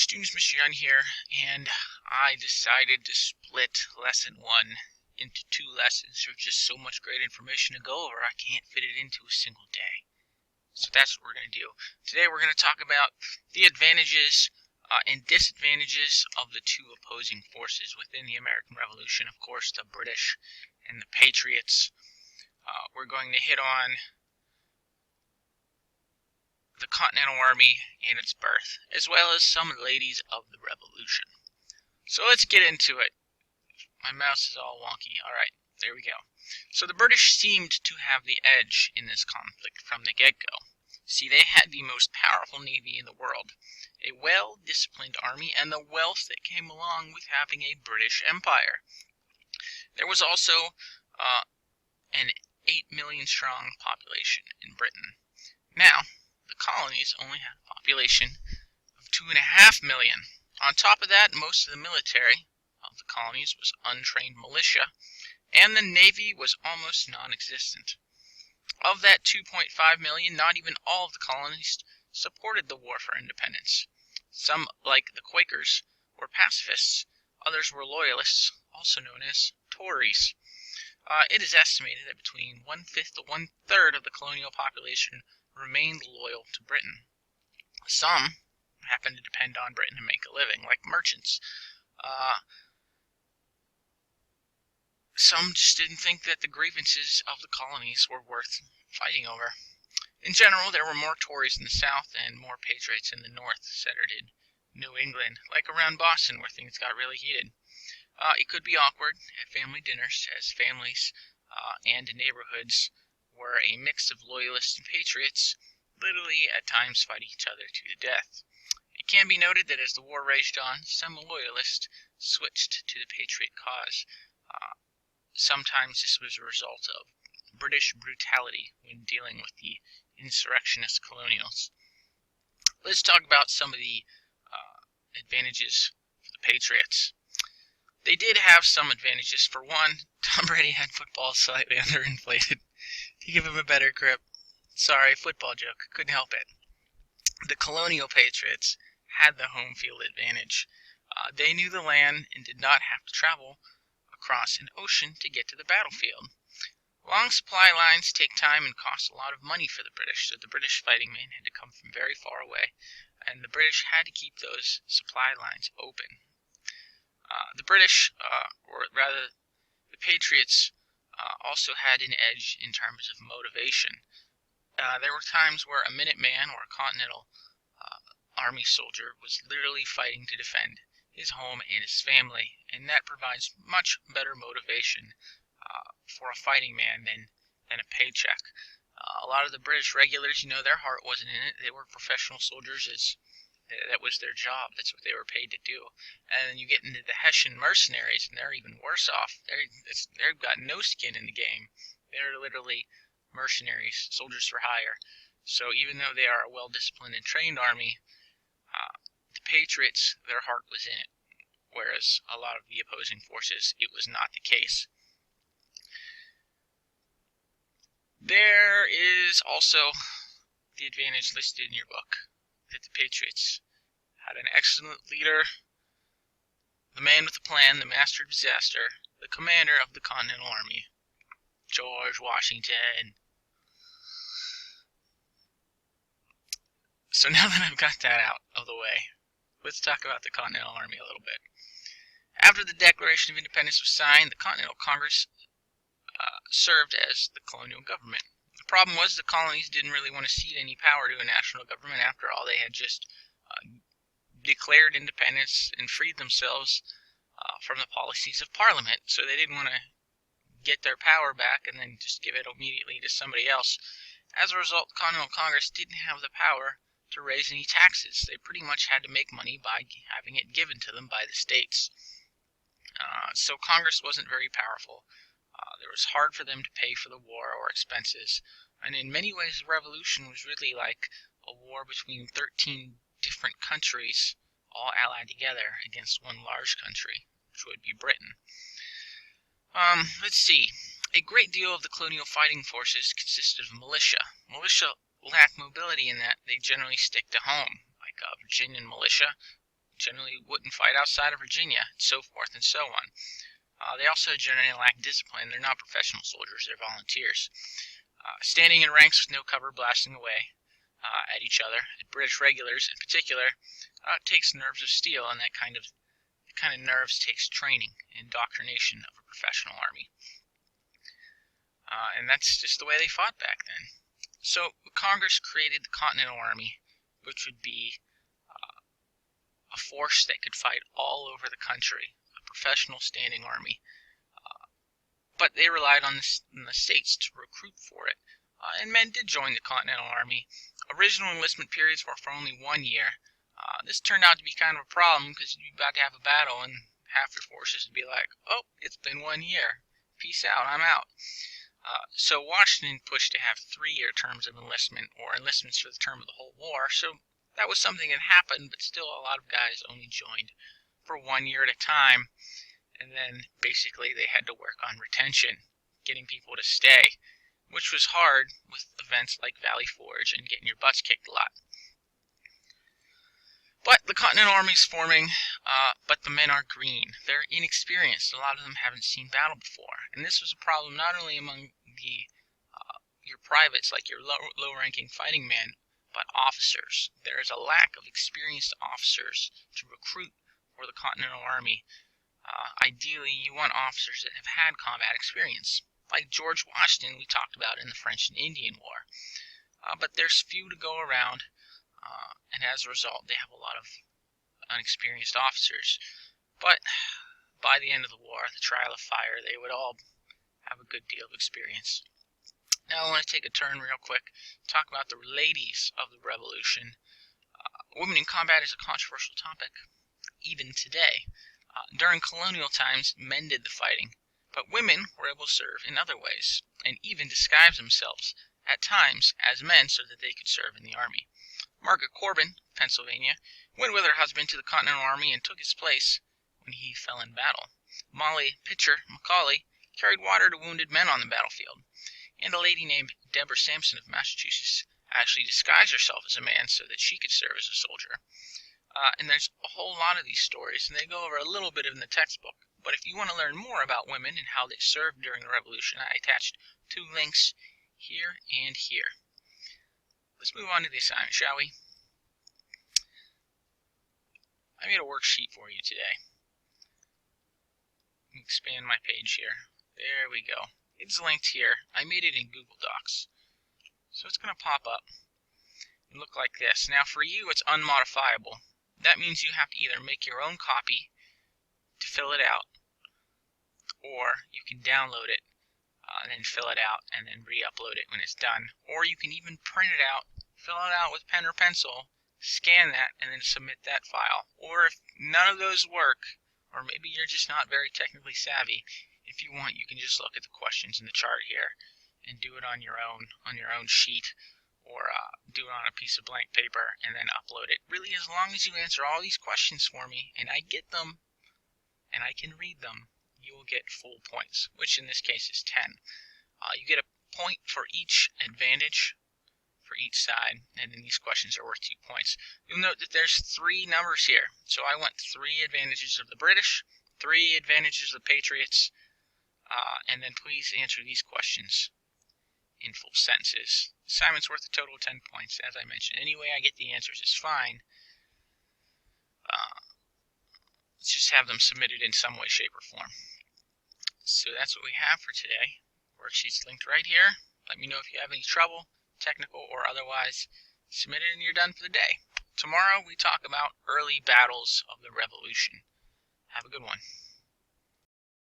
students, Mr. Young here, and I decided to split lesson 1 into 2 lessons. There's just so much great information to go over, I can't fit it into a single day. So that's what we're going to do. Today we're going to talk about the advantages and disadvantages of the two opposing forces within the American Revolution. Of course, the British and the Patriots. We're going to hit on the Continental Army and its birth, as well as some ladies of the Revolution. So let's get into it. My mouse is all wonky. Alright, there we go. So the British seemed to have the edge in this conflict from the get-go. See, they had the most powerful navy in the world, a well-disciplined army, and the wealth that came along with having a British Empire. There was also an 8 million strong population in Britain. Now, the colonies only had a population of 2.5 million. On top of that, most of the military of the colonies was untrained militia, and the navy was almost non-existent. Of that 2.5 million, not even all of the colonies supported the war for independence. Some, like the Quakers, were pacifists. Others were loyalists, also known as Tories. It is estimated that between 1/5 to 1/3 of the colonial population remained loyal to Britain. Some happened to depend on Britain to make a living, like merchants. Some just didn't think that the grievances of the colonies were worth fighting over. In general, there were more Tories in the South and more Patriots in the North, centered in New England, like around Boston, where things got really heated. It could be awkward at family dinners, as families and neighborhoods were a mix of loyalists and patriots, literally at times fighting each other to the death. It can be noted that as the war raged on, some loyalists switched to the patriot cause. Sometimes this was a result of British brutality when dealing with the insurrectionist colonials. Let's talk about some of the advantages for the Patriots. They did have some advantages. For one, Tom Brady had football slightly underinflated to give him a better grip. Sorry, football joke. Couldn't help it. The colonial Patriots had the home field advantage. They knew the land and did not have to travel across an ocean to get to the battlefield. Long supply lines take time and cost a lot of money for the British, so the British fighting men had to come from very far away, and the British had to keep those supply lines open. The British, or rather the Patriots, also had an edge in terms of motivation. There were times where a Minuteman or a Continental Army soldier was literally fighting to defend his home and his family, and that provides much better motivation for a fighting man than a paycheck. A lot of the British regulars, their heart wasn't in it. They were professional soldiers. That was their job. That's what they were paid to do. And then you get into the Hessian mercenaries, and they're even worse off. They've got no skin in the game. They're literally mercenaries, soldiers for hire. So even though they are a well-disciplined and trained army, the Patriots, their heart was in it, whereas a lot of the opposing forces, it was not the case. There is also the advantage listed in your book, that the Patriots had an excellent leader, the man with a plan, the master of disaster, the commander of the Continental Army, George Washington. So now that I've got that out of the way, let's talk about the Continental Army a little bit. After the Declaration of Independence was signed, the Continental Congress served as the colonial government. The problem was the colonies didn't really want to cede any power to a national government. After all, they had just declared independence and freed themselves from the policies of Parliament, so they didn't want to get their power back and then just give it immediately to somebody else. As a result, the Continental Congress didn't have the power to raise any taxes. They pretty much had to make money by having it given to them by the states. So Congress wasn't very powerful. It was hard for them to pay for the war or expenses. And in many ways, the Revolution was really like a war between 13 different countries, all allied together against one large country, which would be Britain. Let's see. A great deal of the colonial fighting forces consisted of militia. Militia lack mobility in that they generally stick to home, like Virginian militia generally wouldn't fight outside of Virginia, and so forth and so on. They also generally lack discipline. They're not professional soldiers, they're volunteers. Standing in ranks with no cover, blasting away at each other, at British regulars in particular, takes nerves of steel, and that kind of nerves takes training and indoctrination of a professional army. And that's just the way they fought back then. So Congress created the Continental Army, which would be a force that could fight all over the country, a professional standing army. But they relied on the states to recruit for it. And men did join the Continental Army. Original enlistment periods were for only 1 year. This turned out to be kind of a problem because you're about to have a battle and half your forces would be like, oh, it's been 1 year. Peace out, I'm out. So Washington pushed to have 3-year terms of enlistment, or enlistments for the term of the whole war. So that was something that happened, but still a lot of guys only joined for 1 year at a time. And then basically they had to work on retention, getting people to stay, which was hard with events like Valley Forge and getting your butts kicked a lot. But the Continental Army's forming, but the men are green. They're inexperienced. A lot of them haven't seen battle before. And this was a problem not only among your privates, like your low-ranking fighting men, but officers. There is a lack of experienced officers to recruit for the Continental Army. Ideally, you want officers that have had combat experience, like George Washington we talked about in the French and Indian War. But there's few to go around, and as a result, they have a lot of unexperienced officers. But by the end of the war, the trial of fire, they would all have a good deal of experience. Now I want to take a turn real quick, talk about the ladies of the Revolution. Women in combat is a controversial topic, even today. During colonial times, men did the fighting, but women were able to serve in other ways, and even disguise themselves, at times, as men so that they could serve in the army. Margaret Corbin, Pennsylvania, went with her husband to the Continental Army and took his place when he fell in battle. Molly Pitcher Macaulay carried water to wounded men on the battlefield. And a lady named Deborah Sampson of Massachusetts actually disguised herself as a man so that she could serve as a soldier. And there's a whole lot of these stories, and they go over a little bit in the textbook. But if you want to learn more about women and how they served during the Revolution, I attached 2 links here and here. Let's move on to the assignment, shall we? I made a worksheet for you today. Let me expand my page here. There we go. It's linked here. I made it in Google Docs. So it's going to pop up and look like this. Now for you, it's unmodifiable. That means you have to either make your own copy to fill it out, or you can download it and then fill it out and then re-upload it when it's done. Or you can even print it out, fill it out with pen or pencil, scan that, and then submit that file. Or if none of those work, or maybe you're just not very technically savvy, if you want, you can just look at the questions in the chart here and do it on your own sheet, or do it on a piece of blank paper and then upload it. Really, as long as you answer all these questions for me and I get them and I can read them, you will get full points, which in this case is 10. You get a point for each advantage for each side, and then these questions are worth 2 points. You'll note that there's 3 numbers here. So I want 3 advantages of the British, 3 advantages of the Patriots, and then please answer these questions in full sentences. Assignment's worth a total of 10 points, as I mentioned. Any way I get the answers is fine. Let's just have them submitted in some way, shape, or form. So that's what we have for today. Worksheet's linked right here. Let me know if you have any trouble, technical or otherwise. Submit it and you're done for the day. Tomorrow we talk about early battles of the Revolution. Have a good one.